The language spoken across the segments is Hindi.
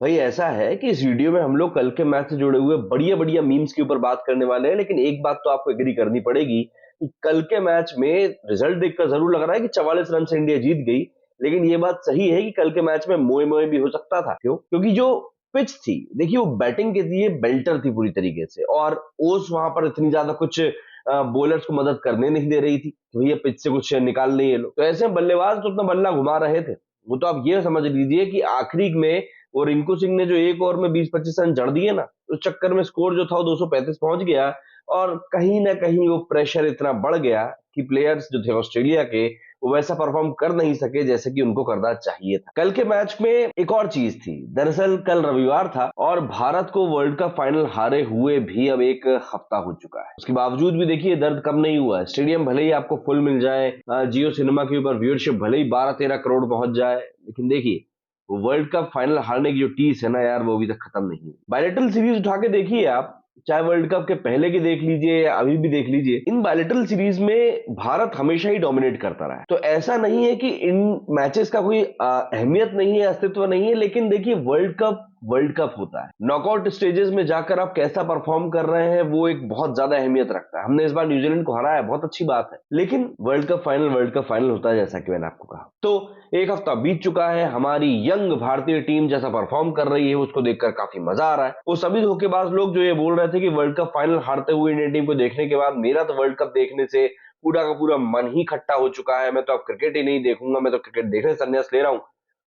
भाई ऐसा है कि इस वीडियो में हम लोग कल के मैच से जुड़े हुए बढ़िया बढ़िया मीम्स के ऊपर बात करने वाले हैं, लेकिन एक बात तो आपको एग्री करनी पड़ेगी कि कल के मैच में रिजल्ट देखकर जरूर लग रहा है कि 44 रन से इंडिया जीत गई, लेकिन ये बात सही है कि कल के मैच में मोए मोए भी हो सकता था। क्यों? क्योंकि जो पिच थी, देखिए वो बैटिंग के लिए बेल्टर थी पूरी तरीके से, और ओस वहां पर इतनी ज्यादा कुछ बॉलर्स को मदद करने नहीं दे रही थी कि भैया पिच से कुछ निकाल ले ये लोग। तो ऐसे में बल्लेबाज तो अपना बल्ला घुमा रहे थे। वो तो आप ये समझ लीजिए कि आखिरी में वो रिंकू सिंह ने जो एक ओवर में 20-25 रन जड़ दिए ना, उस चक्कर में स्कोर जो था वो 235 पहुंच गया, और कहीं ना कहीं वो प्रेशर इतना बढ़ गया कि प्लेयर्स जो थे ऑस्ट्रेलिया के, वो वैसा परफॉर्म कर नहीं सके जैसे कि उनको करना चाहिए था। कल के मैच में एक और चीज थी। दरअसल कल रविवार था और भारत को वर्ल्ड कप फाइनल हारे हुए भी अब एक हफ्ता हो चुका है। उसके बावजूद भी देखिए दर्द कम नहीं हुआ है। स्टेडियम भले ही आपको फुल मिल जाए, जियो सिनेमा के ऊपर व्यूअरशिप भले ही 12-13 करोड़ पहुंच जाए, लेकिन देखिए वो वर्ल्ड कप फाइनल हारने की जो टीस है ना यार, वो अभी तक खत्म नहीं हुई। बायलेटरल सीरीज उठा के देखिए आप, चाहे वर्ल्ड कप के पहले की देख लीजिए या अभी भी देख लीजिए, इन बायलेटरल सीरीज में भारत हमेशा ही डोमिनेट करता रहा है। तो ऐसा नहीं है कि इन मैचेस का कोई अहमियत नहीं है, अस्तित्व नहीं है, लेकिन देखिए वर्ल्ड कप होता है। नॉकआउट स्टेजेस में जाकर आप कैसा परफॉर्म कर रहे हैं वो एक बहुत ज्यादा अहमियत रखता है। हमने इस बार न्यूजीलैंड को हराया, बहुत अच्छी बात है, लेकिन वर्ल्ड कप फाइनल होता है, जैसा कि मैंने आपको कहा। तो एक हफ्ता बीत चुका है, हमारी यंग भारतीय टीम जैसा परफॉर्म कर रही है उसको देखकर काफी मजा आ रहा है। वो सभी धोखेबाज लोग जो ये बोल रहे थे कि वर्ल्ड कप फाइनल हारते हुए इंडियन टीम को देखने के बाद मेरा तो वर्ल्ड कप देखने से पूरा का पूरा मन ही खट्टा हो चुका है, मैं तो अब क्रिकेट ही नहीं देखूंगा, मैं तो क्रिकेट देखने से संन्यास ले रहा हूं,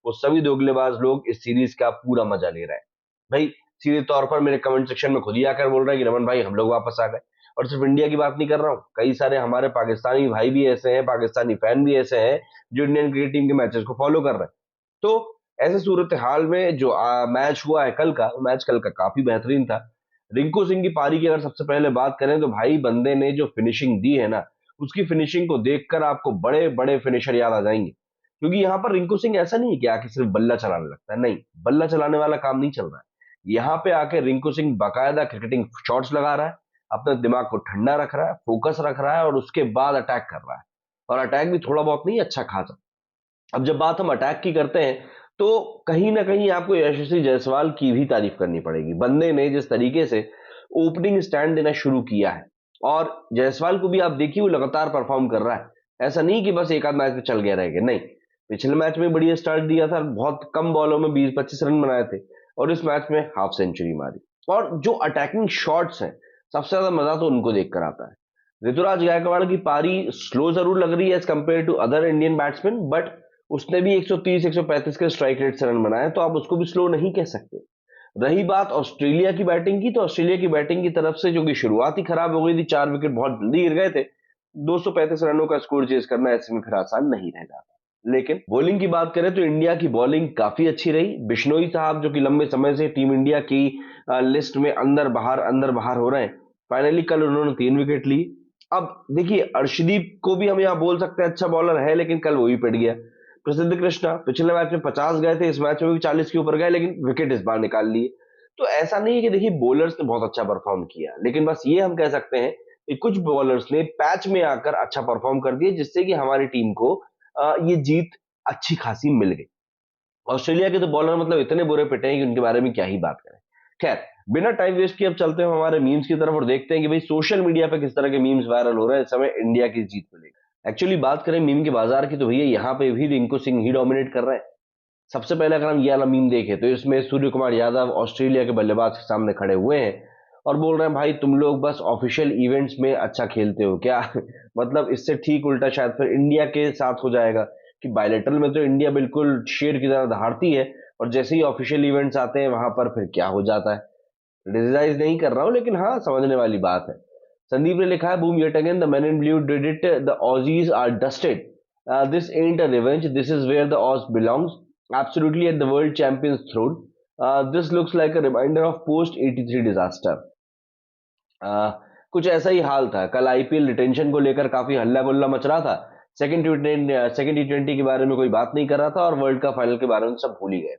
वो सभी दोगलेबाज लोग इस सीरीज का पूरा मजा ले रहे हैं। भाई सीधे तौर पर मेरे कमेंट सेक्शन में खुद ही आकर बोल रहे हैं कि रमन भाई हम लोग वापस आ गए। और सिर्फ इंडिया की बात नहीं कर रहा हूँ, कई सारे हमारे पाकिस्तानी भाई भी ऐसे हैं, पाकिस्तानी फैन भी ऐसे हैं जो इंडियन क्रिकेट टीम के मैचेस को फॉलो कर रहे हैं। तो ऐसे सूरत हाल में जो मैच हुआ है कल का, मैच कल का काफी बेहतरीन था। रिंकू सिंह की पारी की अगर सबसे पहले बात करें तो भाई बंदे ने जो फिनिशिंग दी है ना, उसकी फिनिशिंग को देखकर आपको बड़े बड़े फिनिशर याद आ जाएंगे। क्योंकि यहाँ पर रिंकू सिंह ऐसा नहीं है कि आके सिर्फ बल्ला चलाने लगता है, नहीं, बल्ला चलाने वाला काम नहीं चल रहा है। यहाँ पे आके रिंकू सिंह बाकायदा क्रिकेटिंग शॉट्स लगा रहा है, अपने दिमाग को ठंडा रख रहा है, फोकस रख रहा है, और उसके बाद अटैक कर रहा है। और अटैक भी थोड़ा बहुत नहीं, अच्छा खासा। अब जब बात हम अटैक की करते हैं तो कहीं ना कहीं आपको यशस्वी जायसवाल की भी तारीफ करनी पड़ेगी। बंदे ने जिस तरीके से ओपनिंग स्टैंड देना शुरू किया है, और जायसवाल को भी आप देखिए वो लगातार परफॉर्म कर रहा है। ऐसा नहीं कि बस एक आध मैच में चल गया रह गया, नहीं, पिछले मैच में बढ़िया स्टार्ट दिया था, बहुत कम बॉलों में 20-25 रन बनाए थे, और इस मैच में हाफ सेंचुरी मारी। और जो अटैकिंग शॉट्स हैं, सबसे ज्यादा मजा तो उनको देखकर आता है। ऋतुराज गायकवाड़ की पारी स्लो जरूर लग रही है as compared to other Indian batsman, but उसने भी 130-135 के स्ट्राइक रेट से रन बनाए, तो आप उसको भी स्लो नहीं कह सकते। रही बात ऑस्ट्रेलिया की बैटिंग की, तो ऑस्ट्रेलिया की बैटिंग की तरफ से जो कि शुरुआत ही खराब हो गई थी, 4 विकेट बहुत जल्दी गिर गए थे। 235 रनों का स्कोर चेज करना ऐसे में फिर आसान नहीं रह जाता। लेकिन बॉलिंग की बात करें तो इंडिया की बॉलिंग काफी अच्छी रही। बिश्नोई साहब जो कि लंबे समय से टीम इंडिया की लिस्ट में अंदर बाहर हो रहे हैं, फाइनली कल उन्होंने 3 विकेट ली। अब देखिए अर्शदीप को भी हम यहाँ बोल सकते हैं अच्छा बॉलर है, लेकिन कल वो भी पिट गया। प्रसिद्ध कृष्णा पिछले मैच में 50 गए थे, इस मैच में भी 40 के ऊपर गए, लेकिन विकेट इस बार निकाल लिए। तो ऐसा नहीं है कि देखिए बॉलर्स ने बहुत अच्छा परफॉर्म किया, लेकिन बस ये हम कह सकते हैं कि कुछ बॉलर्स ने पैच में आकर अच्छा परफॉर्म कर दिया, जिससे कि हमारी टीम को ये जीत अच्छी खासी मिल गई। ऑस्ट्रेलिया के तो बॉलर मतलब इतने बुरे पिटे हैं कि उनके बारे में क्या ही बात करें। खैर, बिना टाइम वेस्ट किए अब चलते हैं हमारे मीम्स की तरफ और देखते हैं कि भाई सोशल मीडिया पे किस तरह के मीम्स वायरल हो रहे हैं इस समय इंडिया की जीत को लेकर। एक्चुअली बात करें मीम के बाजार की, तो भैया यहाँ पे भी रिंकू सिंह ही डोमिनेट कर रहे हैं। सबसे पहले अगर हम ये वाला मीम देखें तो इसमें सूर्य कुमार यादव ऑस्ट्रेलिया के बल्लेबाज के सामने खड़े हुए हैं और बोल रहे हैं भाई तुम लोग बस ऑफिशियल इवेंट्स में अच्छा खेलते हो क्या? मतलब इससे ठीक उल्टा शायद फिर इंडिया के साथ हो जाएगा कि बायलेटरल में तो इंडिया बिल्कुल शेर की तरह दहाड़ती है, और जैसे ही ऑफिशियल इवेंट्स आते हैं वहां पर फिर क्या हो जाता है। क्रिटिसाइज नहीं कर रहा हूं, लेकिन हाँ समझने वाली बात है। संदीप ने लिखा है boom yet again the man in blue did it, the Aussies are dusted, this ain't a revenge, this is where the Aus belongs, absolutely at the world champions throne, this looks like a reminder of post 83 disaster. कुछ ऐसा ही हाल था कल। आईपीएल रिटेंशन को लेकर काफी हल्ला गुल्ला मच रहा था। सेकंड टी20 के बारे में कोई बात नहीं कर रहा था, और वर्ल्ड कप फाइनल के बारे में सब भूल ही गए।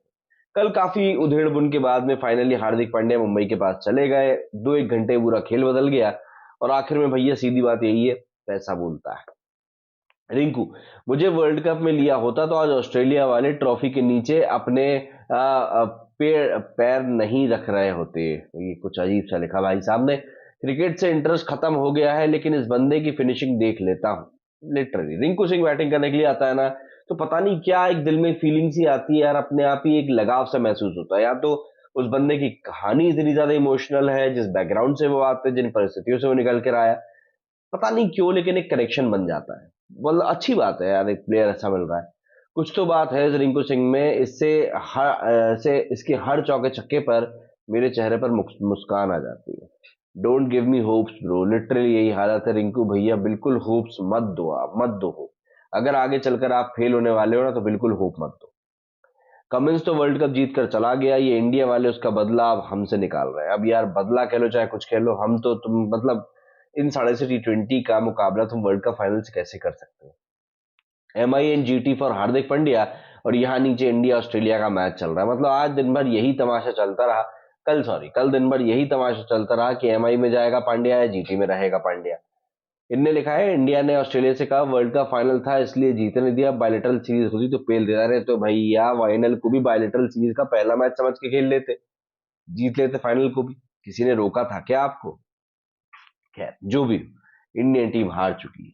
कल काफी उधेड़ बुन के बाद में फाइनली हार्दिक पांड्या मुंबई के पास चले गए। 2-1 घंटे पूरा खेल बदल गया, और आखिर में भैया सीधी बात यही है, पैसा बोलता है। रिंकू, मुझे वर्ल्ड कप में लिया होता तो आज ऑस्ट्रेलिया वाले ट्रॉफी के नीचे अपने पैर पैर नहीं रख रहे होते। ये कुछ अजीब सा लिखा भाई साहब ने। क्रिकेट से इंटरेस्ट खत्म हो गया है, लेकिन इस बंदे की फिनिशिंग देख लेता हूँ। लिटरली रिंकू सिंह बैटिंग करने के लिए आता है ना, तो पता नहीं क्या एक दिल में फीलिंग सी आती है यार, अपने आप ही एक लगाव सा महसूस होता है। या तो उस बंदे की कहानी इतनी ज्यादा इमोशनल है, जिस बैकग्राउंड से वो आते हैं, जिन परिस्थितियों से वो निकल कर आया, पता नहीं क्यों, लेकिन एक कनेक्शन बन जाता है। मतलब अच्छी बात है यार, एक प्लेयर अच्छा मिल रहा है। कुछ तो बात है इस रिंकू सिंह में, इससे इसके हर चौके छक्के पर मेरे चेहरे पर मुस्कान आ जाती है। Don't give me hopes bro, literally यही हालत है रिंकू भैया, बिल्कुल होप्स मत दो, आप मत दो होप। अगर आगे चलकर आप फेल होने वाले हो ना, तो बिल्कुल होप मत दो। कमिंस तो वर्ल्ड कप जीत कर चला गया, ये इंडिया वाले उसका बदला अब हमसे निकाल रहे हैं। अब यार बदला कह लो चाहे कुछ कह लो, हम तो तुम मतलब इन 350 का मुकाबला तुम वर्ल्ड कप फाइनल से कैसे कर सकते हो। MINGT फॉर हार्दिक पांड्या, और यहाँ नीचे इंडिया ऑस्ट्रेलिया का मैच चल रहा है। मतलब आज दिन भर यही तमाशा चलता रहा, कल दिन भर यही तमाशा चलता रहा कि MI में जाएगा पांड्या या GT में रहेगा पांड्या। इनने लिखा है इंडिया ने ऑस्ट्रेलिया से कहा वर्ल्ड कप फाइनल था इसलिए जीतने दिया, बायलेटरल सीरीज होती तो पेल देता रहे। तो भैया फाइनल को भी बायलेटरल सीरीज का पहला मैच समझ के खेल लेते, जीत लेते फाइनल को भी। किसी ने रोका था क्या आपको? खैर जो भी, इंडियन टीम हार चुकी है।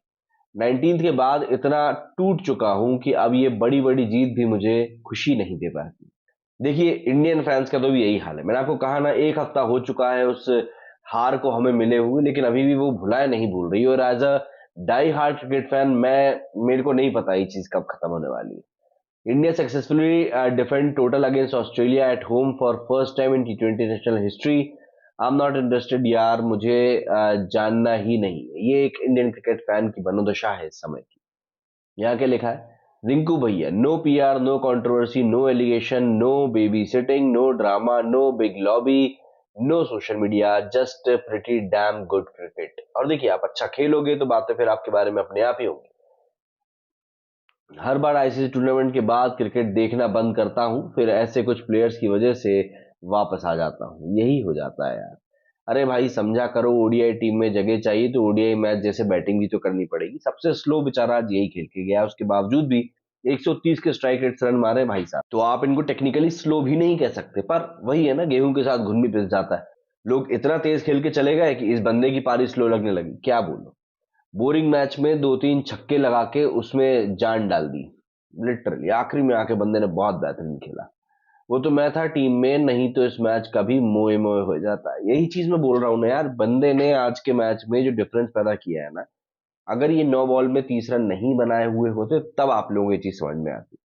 19 के बाद इतना टूट चुका हूं कि अब ये बड़ी बड़ी जीत भी मुझे खुशी नहीं दे पाती। देखिए इंडियन फैंस का तो भी यही हाल है। मैंने आपको कहा ना, एक हफ्ता हो चुका है उस हार को हमें मिले हुए, लेकिन अभी भी वो भुलाए नहीं भूल रही। और as a die hard cricket fan, मेरे को नहीं पता ये चीज कब खत्म होने वाली है। India successfully defend total against Australia at home for first time in T20 national history. I am not interested यार, मुझे जानना ही नहीं है। ये एक इंडियन क्रिकेट फैन की मनोदशा है इस समय की। यहाँ क्या लिखा है? रिंकू भैया, no PR, no controversy, no allegation, no baby sitting, no drama, no big lobby, no social media, just pretty damn good cricket. और देखिए आप अच्छा खेलोगे तो बातें फिर आपके बारे में अपने आप ही होंगी। हर बार ICC टूर्नामेंट के बाद क्रिकेट देखना बंद करता हूं, फिर ऐसे कुछ प्लेयर्स की वजह से वापस आ जाता हूं। यही हो जाता है यार। अरे भाई समझा करो, ODI टीम में जगह चाहिए तो ODI मैच जैसे बैटिंग भी तो करनी पड़ेगी। सबसे स्लो बेचारा आज यही खेल के गया, उसके बावजूद भी 130 के स्ट्राइक रेट रन मारे भाई साहब। तो आप इनको टेक्निकली स्लो भी नहीं कह सकते, पर वही है ना, गेहूं के साथ घुन भी पिस जाता है। लोग इतना तेज खेल के चले गए कि इस बंदे की पारी स्लो लगने लगी। क्या बोलो, बोरिंग मैच में 2-3 छक्के लगा के उसमें जान डाल दी। लिटरली आखिरी में आके बंदे ने बहुत बेहतरीन खेला। वो तो मैं था टीम में, नहीं तो इस मैच का भी मोए मोए हो जाता है। यही चीज मैं बोल रहा हूँ ना यार, बंदे ने आज के मैच में जो डिफरेंस पैदा किया है ना, अगर ये 9 बॉल में 30 रन नहीं बनाए हुए होते तब आप लोगों को ये चीज समझ में आती।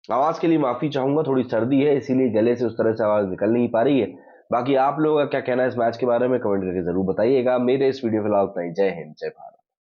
आवाज के लिए माफी चाहूंगा, थोड़ी सर्दी है इसीलिए गले से उस तरह से आवाज निकल नहीं पा रही है। बाकी आप लोगों का क्या कहना है इस मैच के बारे में कमेंट करके जरूर बताइएगा। मेरे इस वीडियो फिलहाल उतना ही। जय हिंद, जय भारत।